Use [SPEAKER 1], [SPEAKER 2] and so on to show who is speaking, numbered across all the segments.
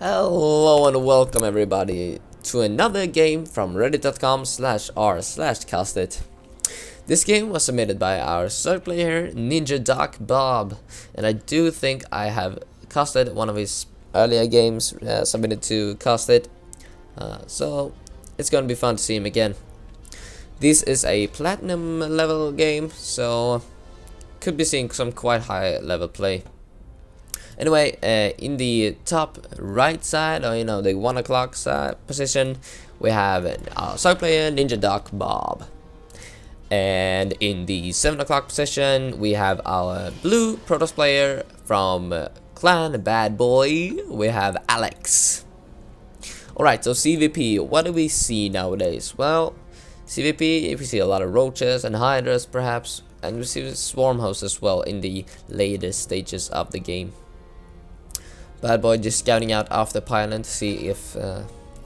[SPEAKER 1] Hello and welcome everybody to another game from reddit.com/r/castit. This game was submitted by our third player NinjaDuckBob, and I do think I have casted one of his earlier games submitted to Castit, so it's gonna be fun to see him again. This is a platinum level game, so could be seeing some quite high level play. Anyway, in the top right side, or the 1 o'clock position, we have our side player NinjaDuckBob, and in the 7 o'clock position, we have our blue Protoss player from Clan Bad Boy. We have Alex. Alright, so ZvP, what do we see nowadays? Well, ZvP, we see a lot of roaches and hydras perhaps, and we see swarm hosts as well in the later stages of the game. Bad Boy just scouting out after pylon to see if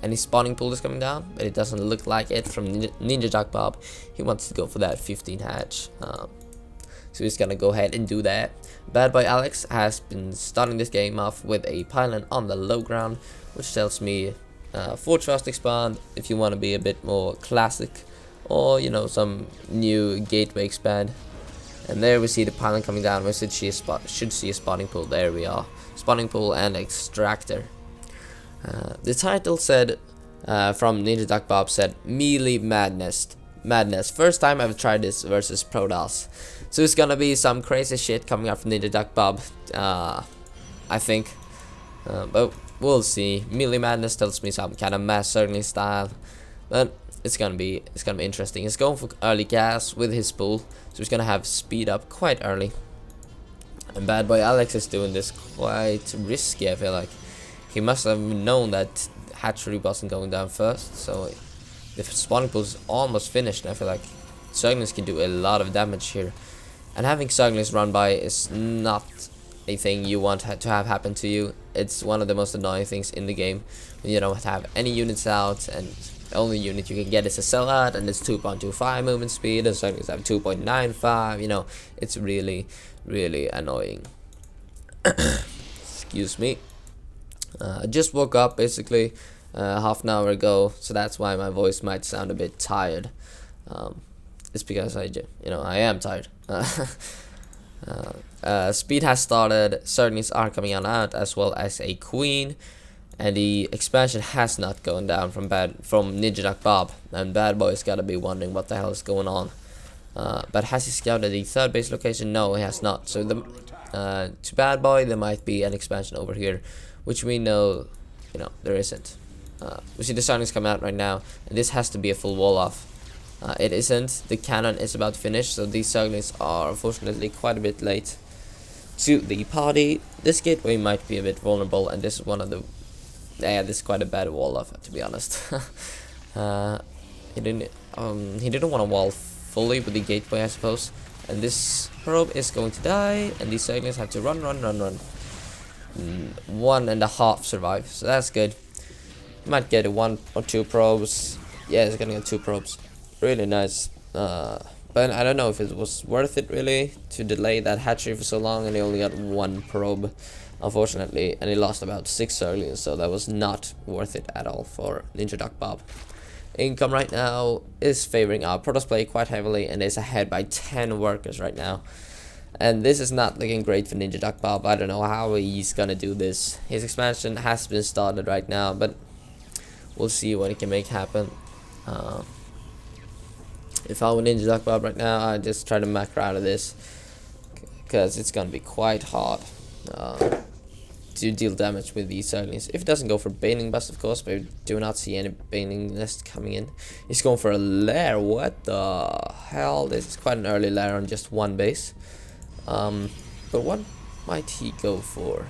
[SPEAKER 1] any spawning pool is coming down, but it doesn't look like it from NinjaDuckBob. He wants to go for that 15 hatch, so he's gonna go ahead and do that. Bad Boy Alex has been starting this game off with a pylon on the low ground, which tells me Forge Fast expand if you want to be a bit more classic, or some new gateway expand. And there we see the pylon coming down. We should see a spawning pool. There we are. Spawning pool and extractor. The title said, from NinjaDuckBob said, Melee Madness. First time I've tried this versus Protoss. So it's gonna be some crazy shit coming up from NinjaDuckBob, I think. But we'll see. Melee Madness tells me some kind of mass circling style. But it's gonna be interesting. He's going for early gas with his spool, so he's gonna have speed up quite early. And Bad Boy Alex is doing this quite risky. I feel like he must have known that hatchery wasn't going down first, so the spawning pool is almost finished. And I feel like Zerglings can do a lot of damage here, and having Zerglings run by is not a thing you want to have happen to you. It's one of the most annoying things in the game when you don't have any units out, and the only unit you can get is a sellout, and it's 2.25 movement speed, and Zerglings have 2.95. It's really annoying. Excuse me. I just woke up basically half an hour ago, so that's why my voice might sound a bit tired. It's because I am tired. Speed has started. Zerglings are coming on out, as well as a queen, and the expansion has not gone down from NinjaDuckBob, and Bad Boy's gotta be wondering what the hell is going on. But has he scouted the third base location? No, he has not. So to Bad Boy, there might be an expansion over here, which we know, there isn't. We see the Zerglings coming out right now, and this has to be a full wall off. It isn't. The cannon is about to finish, so these Zerglings are unfortunately quite a bit late to the party. This gateway might be a bit vulnerable, and this is one of the this is quite a bad wall off, to be honest. He didn't want to wall fully with the gateway, I suppose. And this probe is going to die, and these Zerglings have to run. 1.5 survive, so that's good. Might get 1 or 2 probes. Yeah, it's gonna get 2 probes. Really nice. But I don't know if it was worth it really to delay that hatchery for so long, and he only got 1 probe, unfortunately, and he lost about 6 Zerglings, so that was not worth it at all for NinjaDuckBob. Income right now is favoring our Protoss play quite heavily, and is ahead by 10 workers right now. And this is not looking great for NinjaDuckBob. I don't know how he's gonna do this. His expansion has been started right now, but we'll see what he can make happen. If I were NinjaDuckBob right now, I'd just try to macro out of this, because it's gonna be quite hard to deal damage with these Zerglings. If it doesn't go for Baning Bust, of course, but we do not see any Baning Nest coming in. He's going for a lair. What the hell? This is quite an early lair on just 1 base. But what might he go for?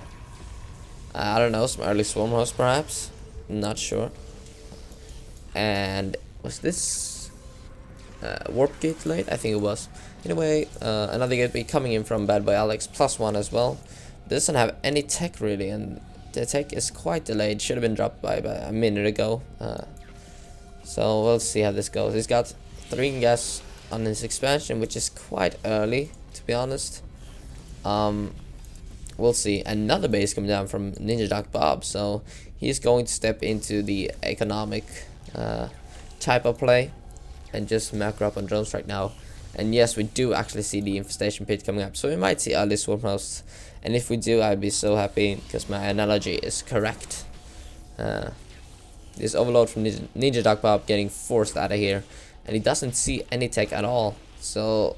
[SPEAKER 1] I don't know, some early swarm host perhaps? Not sure. And was this warp gate late? I think it was. Anyway, another gateway coming in from Bad Boy Alex, +1 as well. Doesn't have any tech really, and the tech is quite delayed. Should have been dropped by a minute ago. So we'll see how this goes. He's got 3 gas on his expansion, which is quite early, to be honest. we'll see another base coming down from NinjaDuckBob. So he's going to step into the economic type of play and just macro up on drones right now. And yes, we do actually see the infestation pit coming up, so we might see early swarm hosts. And if we do, I'd be so happy because my analogy is correct. This overload from NinjaDuckBob getting forced out of here, and he doesn't see any tech at all. So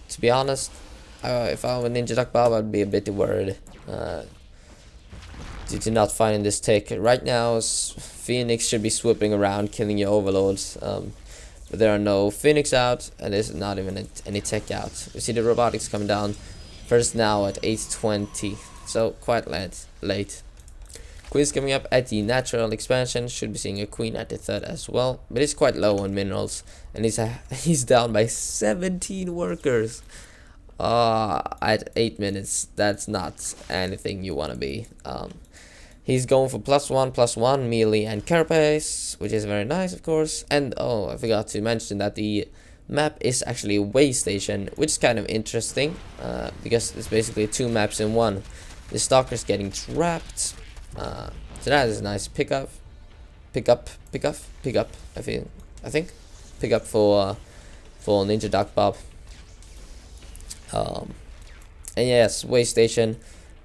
[SPEAKER 1] to be honest, if I were NinjaDuckBob, I'd be a bit worried due to not finding this tech. Right now, Phoenix should be swooping around, killing your overloads. But there are no Phoenix out, and there's not even any tech out. We see the robotics coming down first now at 8:20, so quite late. Queen's coming up at the natural expansion. Should be seeing a queen at the third as well, but it's quite low on minerals, and he's down by 17 workers. At 8 minutes, that's not anything you want to be. He's going for +1/+1 melee and carapace, which is very nice, of course. And oh, I forgot to mention that the map is actually a Waystation, which is kind of interesting because it's basically 2 maps in one. The stalker's getting trapped, so that is a nice pick up. I think pick up for NinjaDuckBob. And yes, Waystation.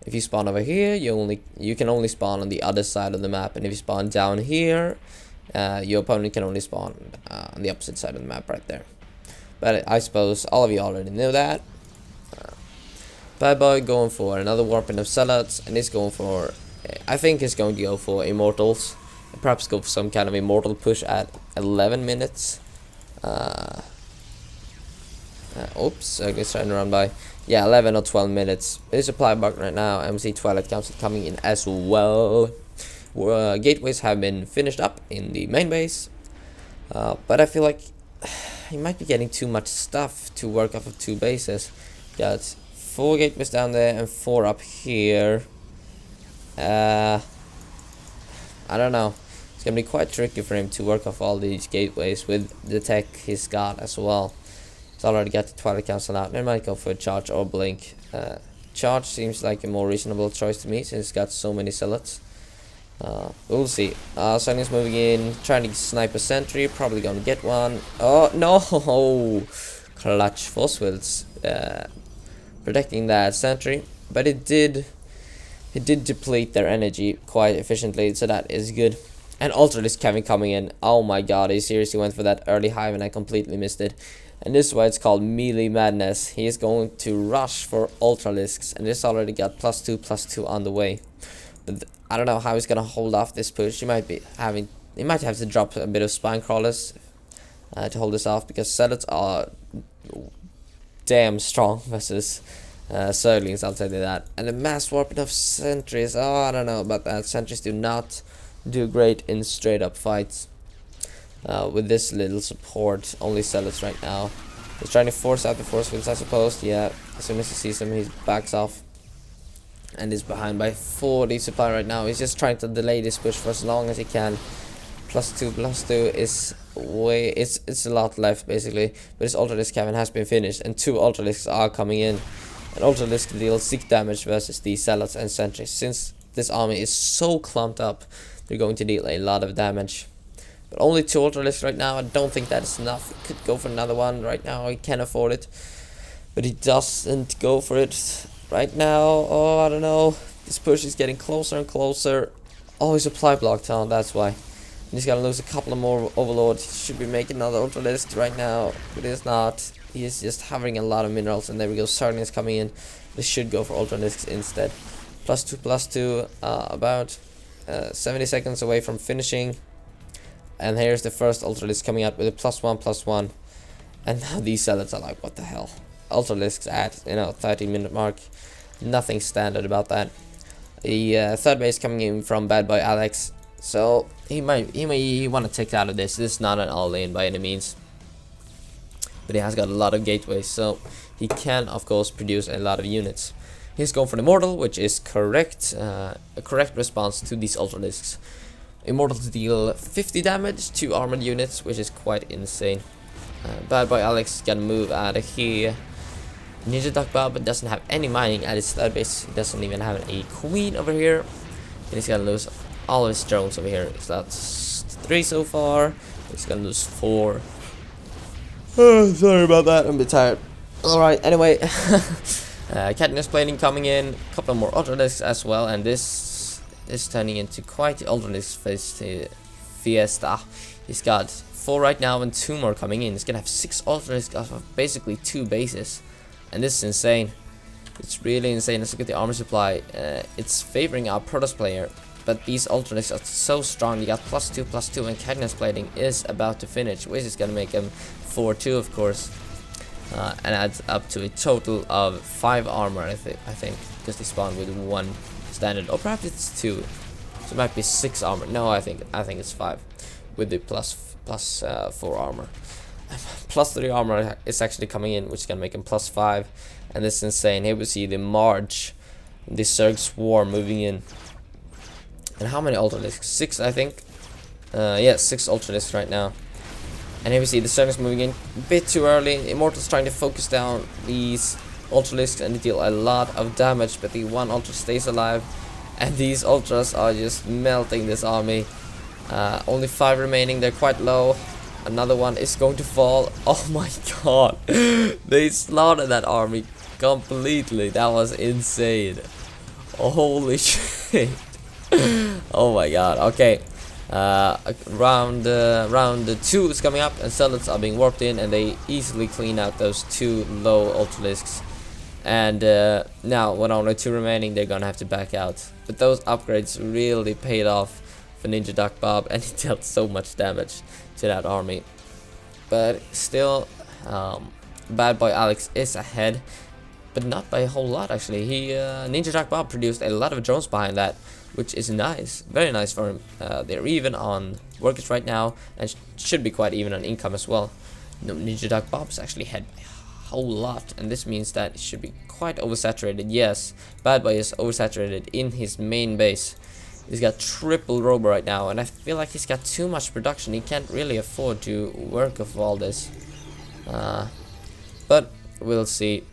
[SPEAKER 1] If you spawn over here, you can only spawn on the other side of the map, and if you spawn down here, your opponent can only spawn on the opposite side of the map right there. But I suppose all of you already know that. Bad Boy going for another warping of zealots, and he's going for, I think he's going to go for immortals, and perhaps go for some kind of immortal push at 11 minutes. Oops, I guess trying to run by. Yeah, 11 or 12 minutes. There's a supply bug right now, and we see Twilight Council coming in as well. Gateways have been finished up in the main base, but I feel like he might be getting too much stuff to work off of 2 bases. Got 4 gateways down there and 4 up here. I don't know. It's gonna be quite tricky for him to work off all these gateways with the tech he's got as well. He's already got the Twilight Council out. They might go for a charge or blink. Charge seems like a more reasonable choice to me since it's got so many zealots. We'll see. Sunny's moving in, trying to snipe a sentry. Probably gonna get one. Oh no! Clutch force fields protecting that sentry, but it did deplete their energy quite efficiently, so that is good. And Ultralisk coming in. Oh my god, he seriously went for that early hive and I completely missed it. And this is why it's called melee madness. He is going to rush for Ultralisks, and this already got +2/+2 on the way. But I don't know how he's gonna hold off this push. He might have to drop a bit of spine crawlers to hold this off, because zealots are damn strong versus Zerglings, I'll tell you that. And the mass warping of sentries, oh, I don't know about that. Sentries do not do great in straight up fights. With this little support, only zealots right now. He's trying to force out the force fields, I suppose. Yeah, as soon as he sees him, he backs off. And is behind by 40 supply right now. He's just trying to delay this push for as long as he can. +2/+2 is it's a lot left basically. But his Ultralisk cabin has been finished, and 2 Ultralisks are coming in. And Ultralisk deals 6 damage versus the zealots and sentries. Since this army is so clumped up, they're going to deal a lot of damage. But only 2 Ultralisks right now. I don't think that is enough. He could go for another one right now. He can afford it, but he doesn't go for it right now. Oh, I don't know. This push is getting closer and closer. Oh, he's supply blocked on. That's why. And he's gonna lose a couple of more overlords. He should be making another Ultralisk right now, but he's not. He is just having a lot of minerals. And there we go. Sargon is coming in. They should go for Ultralisks instead. +2/+2. About 70 seconds away from finishing. And here's the first Ultralisk coming out with a +1/+1. And now these zealots are like, what the hell? Ultralisks at 30-minute mark. Nothing standard about that. The third base coming in from Bad Boy Alex. So he may want to take out of this. This is not an all-in by any means. But he has got a lot of gateways, so he can of course produce a lot of units. He's going for the Immortal, which is correct. A correct response to these Ultralisks. Immortals deal 50 damage to armored units, which is quite insane. Bad Boy Alex is gonna move out of here. NinjaDuckBob doesn't have any mining at his third base. He doesn't even have a queen over here. And he's gonna lose all of his drones over here. So that's 3 so far. He's gonna lose 4. Oh, sorry about that, I'm a bit tired. Alright, anyway. Katniss plating coming in. A couple more Ultra Discs as well. And this is turning into quite the Ultra Disc fiesta. He's got 4 right now and 2 more coming in. He's gonna have 6 Ultra Discs off of basically 2 bases. And this is insane. It's really insane. Let's look at the armor supply. It's favoring our Protoss player, but these Ultra Discs are so strong. You got +2/+2, and Katniss plating is about to finish, which is gonna make him 4/2, of course, and adds up to a total of 5 armor. I think, because they spawn with 1 standard, or perhaps it's 2. So it might be 6 armor. No, I think it's 5, with the +4 armor. +3 armor is actually coming in, which is gonna make him +5, and this is insane. Here we see the March, the Zerg Swarm moving in. And how many Ultra Discs? 6, I think. Yeah, 6 Ultra Discs right now. And here we see the Zerg is moving in a bit too early. Immortal's trying to focus down these Ultra Discs and deal a lot of damage, but the 1 Ultra stays alive, and these Ultras are just melting this army. Only 5 remaining. They're quite low. Another one is going to fall. Oh my god. They slaughtered that army completely. That was insane. Oh, holy shit. Oh my god. Okay. Round 2 is coming up, and Zealots are being warped in, and they easily clean out those 2 low Ultra Discs. And now, with only 2 remaining, they're gonna have to back out. But those upgrades really paid off for NinjaDuckBob, and he dealt so much damage to that army. But still, Bad Boy Alex is ahead, but not by a whole lot actually. NinjaDuckBob produced a lot of drones behind that, which is nice, very nice for him. They're even on workers right now, and should be quite even on income as well. NinjaDuckBob is actually ahead by a whole lot, and this means that it should be quite oversaturated. Yes, Bad Boy is oversaturated in his main base. He's got triple Robo right now, and I feel like he's got too much production. He can't really afford to work with all this. But we'll see.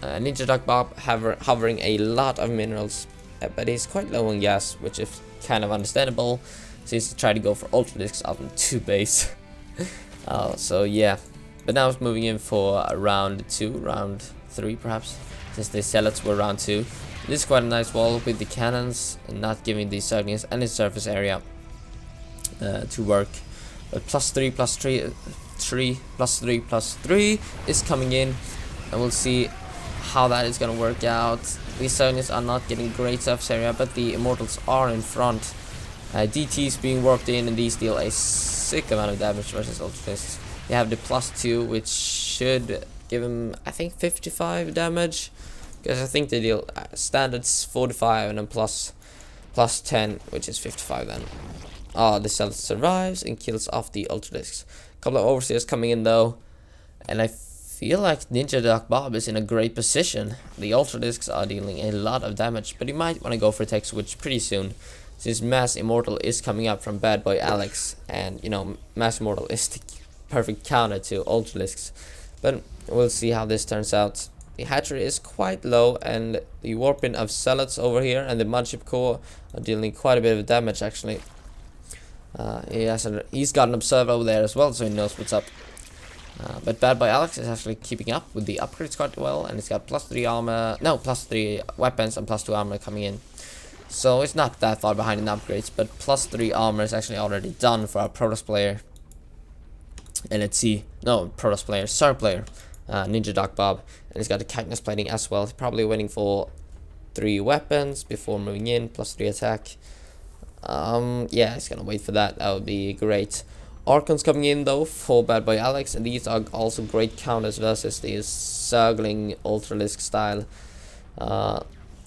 [SPEAKER 1] NinjaDuckBob hovering a lot of minerals, but he's quite low on gas, which is kind of understandable, since he tried to go for Ultra Discs up in 2 base. So yeah. But now it's moving in for round 2, round 3 perhaps, since the Zealots were round 2. This is quite a nice wall with the cannons and not giving the Zerglings any surface area to work. But +3/+3 is coming in, and we'll see how that is going to work out. These Zerglings are not getting great surface area, but the Immortals are in front. DTs being worked in, and these deal a sick amount of damage versus Ultra Discs. They have the +2, which should give him, I think, 55 damage. Because I think they deal standards 45 and then plus 10, which is 55 then. The Zealot survives and kills off the Ultra Discs. A couple of Overseers coming in though, and I feel like NinjaDuckBob is in a great position. The Ultra Discs are dealing a lot of damage, but he might want to go for a tech switch pretty soon, since Mass Immortal is coming up from Bad Boy Alex, and you know, Mass Immortal is the perfect counter to Ultra Discs. But we'll see how this turns out. The hatchery is quite low, and the warping of Zealots over here and the Mudship Core are dealing quite a bit of damage actually. He's got an observer over there as well, so he knows what's up. But Bad Boy Alex is actually keeping up with the upgrades quite well, and he's got +3 armor, no, +3 weapons and +2 armor coming in. So it's not that far behind in upgrades, but +3 armor is actually already done for our Protoss player. And let's see, no, Protoss player, Zerg player. NinjaDuckBob, and he's got the Katniss plating as well. He's probably waiting for 3 weapons before moving in, +3 attack. Yeah, he's gonna wait for that. That would be great. Archons coming in though for Bad Boy Alex, and these are also great counters versus these Zergling Ultra Disc style.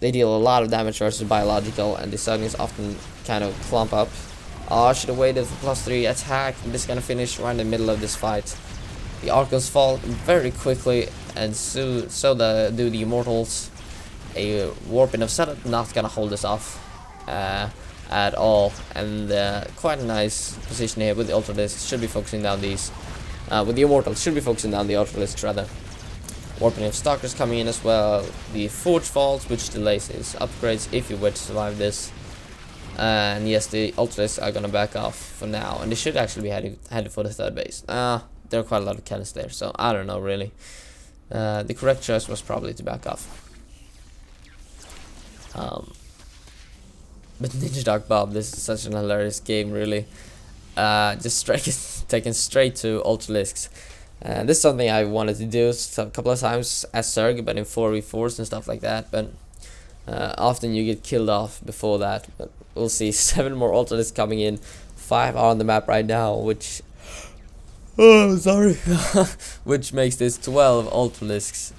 [SPEAKER 1] They deal a lot of damage versus biological, and the Zerglings often kind of clump up. I should have waited for +3 attack. This is gonna finish right in the middle of this fight. The Archons fall very quickly, and so do the Immortals. A warping of Zealot not gonna hold this off at all, and quite a nice position here with the Ultra Discs. Should be focusing down these with the Immortals. Should be focusing down the Ultra Discs rather. Warping of Stalkers coming in as well. The Forge Falls, which delays his upgrades if you were to survive this. And yes, the Ultralisks are gonna back off for now, and they should actually be headed for the third base. There are quite a lot of cannons there, so I don't know really. The correct choice was probably to back off. But NinjaDuckBob, this is such an hilarious game, really. Just taken straight to Ultralisks. This is something I wanted to do a couple of times as Zerg, but in 4v4s and stuff like that. But often you get killed off before that. But we'll see. 7 more Ultralisks coming in. 5 are on the map right now, which sorry, which makes this 12 Ultralisks.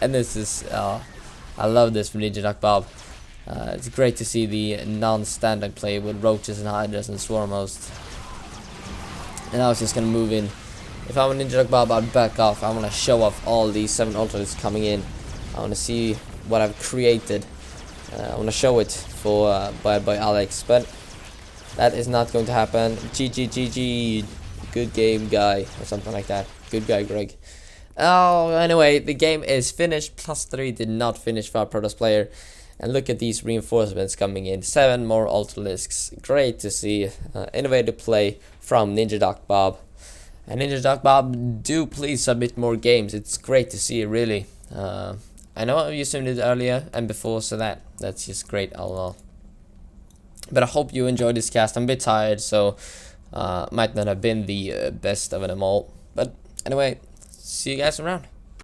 [SPEAKER 1] And this is I love this from NinjaDuckBob. It's great to see the non-standard play with roaches and hydras and swarm hosts. And I was just gonna move in. If I'm a NinjaDuckBob, I'd back off. I want to show off all these 7 Ultralisks coming in. I want to see what I've created. I want to show it for by Alex, but that is not going to happen. GG, good game, guy, or something like that. Good guy, Greg. Oh, anyway, the game is finished. +3 did not finish for our Protoss player. And look at these reinforcements coming in. 7 more Ultralisks. Great to see. Innovative play from NinjaDuckBob. And NinjaDuckBob, do please submit more games. It's great to see, really. I know you submitted earlier and before, so that's just great all in all. But I hope you enjoyed this cast. I'm a bit tired, so might not have been the best of them all. But anyway, see you guys around.